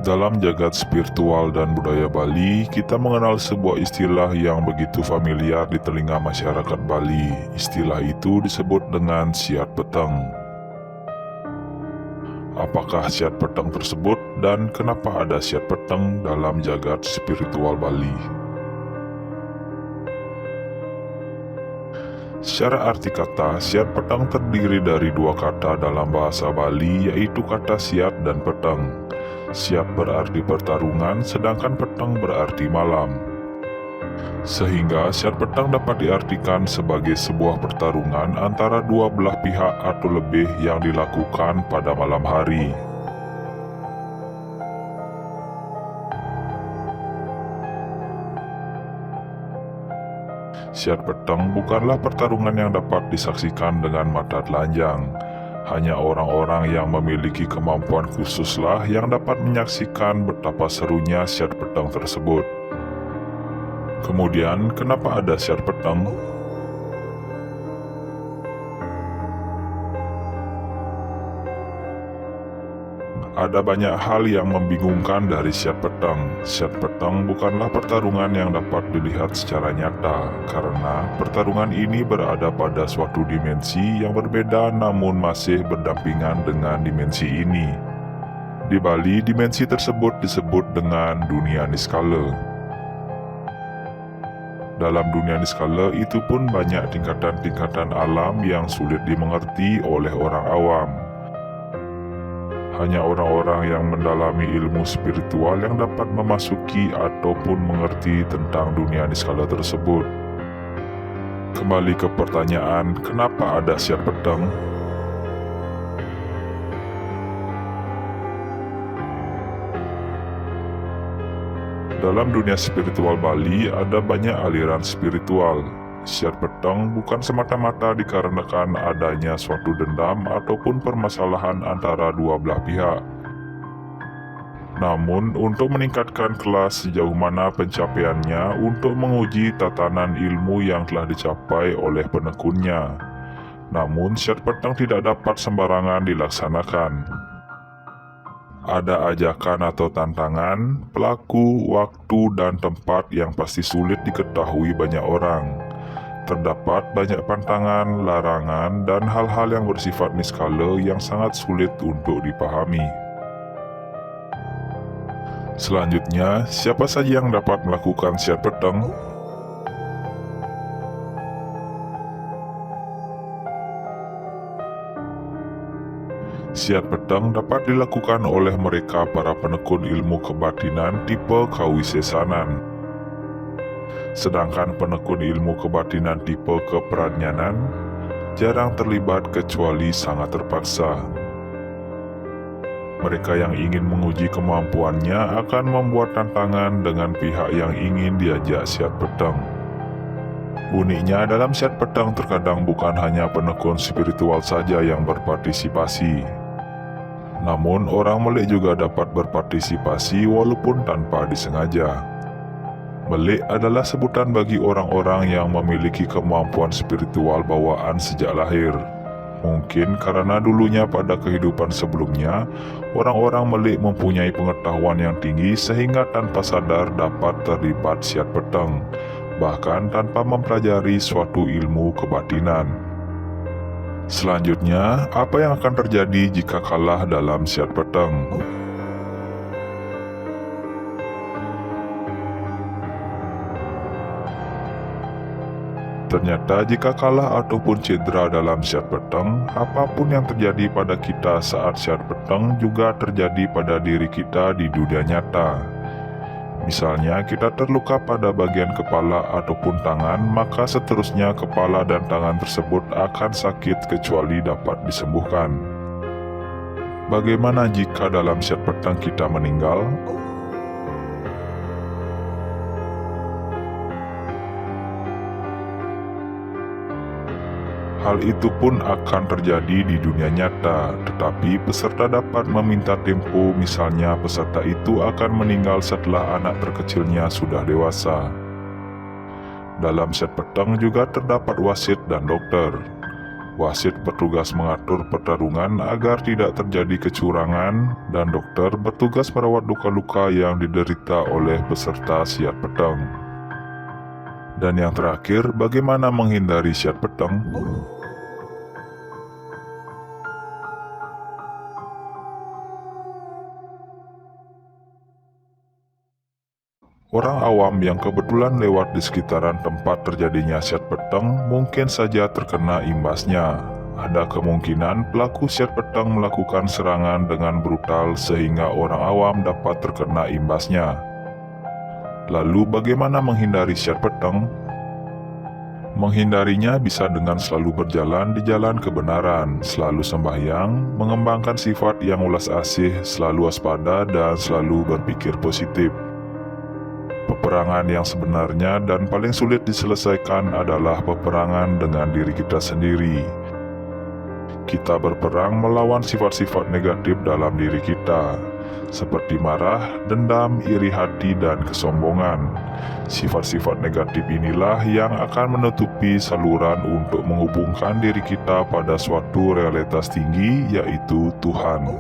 Dalam jagat spiritual dan budaya Bali, kita mengenal sebuah istilah yang begitu familiar di telinga masyarakat Bali. Istilah itu disebut dengan siat peteng. Apakah siat peteng tersebut dan kenapa ada siat peteng dalam jagat spiritual Bali? Secara arti kata, siat peteng terdiri dari dua kata dalam bahasa Bali, yaitu kata siat dan peteng. Siat berarti pertarungan, sedangkan peteng berarti malam. Sehingga siat peteng dapat diartikan sebagai sebuah pertarungan antara dua belah pihak atau lebih yang dilakukan pada malam hari. Siat peteng bukanlah pertarungan yang dapat disaksikan dengan mata telanjang. Hanya orang-orang yang memiliki kemampuan khususlah yang dapat menyaksikan betapa serunya siat peteng tersebut. Kemudian, kenapa ada siat peteng? Ada banyak hal yang membingungkan dari siat peteng. Siat peteng bukanlah pertarungan yang dapat dilihat secara nyata, karena pertarungan ini berada pada suatu dimensi yang berbeda namun masih berdampingan dengan dimensi ini. Di Bali, dimensi tersebut disebut dengan dunia niskala. Dalam dunia niskala itu pun banyak tingkatan-tingkatan alam yang sulit dimengerti oleh orang awam. Hanya orang-orang yang mendalami ilmu spiritual yang dapat memasuki ataupun mengerti tentang dunia niskala tersebut. Kembali ke pertanyaan, kenapa ada siat peteng? Dalam dunia spiritual Bali ada banyak aliran spiritual. Siat peteng bukan semata-mata dikarenakan adanya suatu dendam ataupun permasalahan antara dua belah pihak. Namun, untuk meningkatkan kelas sejauh mana pencapaiannya untuk menguji tatanan ilmu yang telah dicapai oleh penekunnya. Namun, siat peteng tidak dapat sembarangan dilaksanakan. Ada ajakan atau tantangan, pelaku, waktu, dan tempat yang pasti sulit diketahui banyak orang. Terdapat banyak pantangan, larangan, dan hal-hal yang bersifat niskala yang sangat sulit untuk dipahami. Selanjutnya, siapa saja yang dapat melakukan siat peteng? Siat peteng dapat dilakukan oleh mereka para penekun ilmu kebatinan tipe kawisesanan. Sedangkan penekun ilmu kebatinan tipe keperadnyanan jarang terlibat kecuali sangat terpaksa. Mereka yang ingin menguji kemampuannya akan membuat tantangan dengan pihak yang ingin diajak siat peteng. Uniknya dalam siat peteng terkadang bukan hanya penekun spiritual saja yang berpartisipasi. Namun orang melek juga dapat berpartisipasi walaupun tanpa disengaja. Melek adalah sebutan bagi orang-orang yang memiliki kemampuan spiritual bawaan sejak lahir. Mungkin karena dulunya pada kehidupan sebelumnya, orang-orang melek mempunyai pengetahuan yang tinggi sehingga tanpa sadar dapat terlibat siat peteng, bahkan tanpa mempelajari suatu ilmu kebatinan. Selanjutnya, apa yang akan terjadi jika kalah dalam siat peteng? Ternyata jika kalah ataupun cedera dalam siat peteng, apapun yang terjadi pada kita saat siat peteng juga terjadi pada diri kita di dunia nyata. Misalnya kita terluka pada bagian kepala ataupun tangan, maka seterusnya kepala dan tangan tersebut akan sakit kecuali dapat disembuhkan. Bagaimana jika dalam siat peteng kita meninggal? Hal itu pun akan terjadi di dunia nyata, tetapi peserta dapat meminta tempo, misalnya peserta itu akan meninggal setelah anak terkecilnya sudah dewasa. Dalam siat peteng juga terdapat wasit dan dokter. Wasit bertugas mengatur pertarungan agar tidak terjadi kecurangan, dan dokter bertugas merawat luka-luka yang diderita oleh peserta siat petang. Dan yang terakhir, bagaimana menghindari siat petang? Orang awam yang kebetulan lewat di sekitaran tempat terjadinya siat petang mungkin saja terkena imbasnya. Ada kemungkinan pelaku siat petang melakukan serangan dengan brutal sehingga orang awam dapat terkena imbasnya. Lalu bagaimana menghindari siat petang? Menghindarinya bisa dengan selalu berjalan di jalan kebenaran, selalu sembahyang, mengembangkan sifat yang ulas asih, selalu waspada, dan selalu berpikir positif. Peperangan yang sebenarnya dan paling sulit diselesaikan adalah peperangan dengan diri kita sendiri. Kita berperang melawan sifat-sifat negatif dalam diri kita, seperti marah, dendam, iri hati, dan kesombongan. Sifat-sifat negatif inilah yang akan menutupi saluran untuk menghubungkan diri kita pada suatu realitas tinggi, yaitu Tuhan.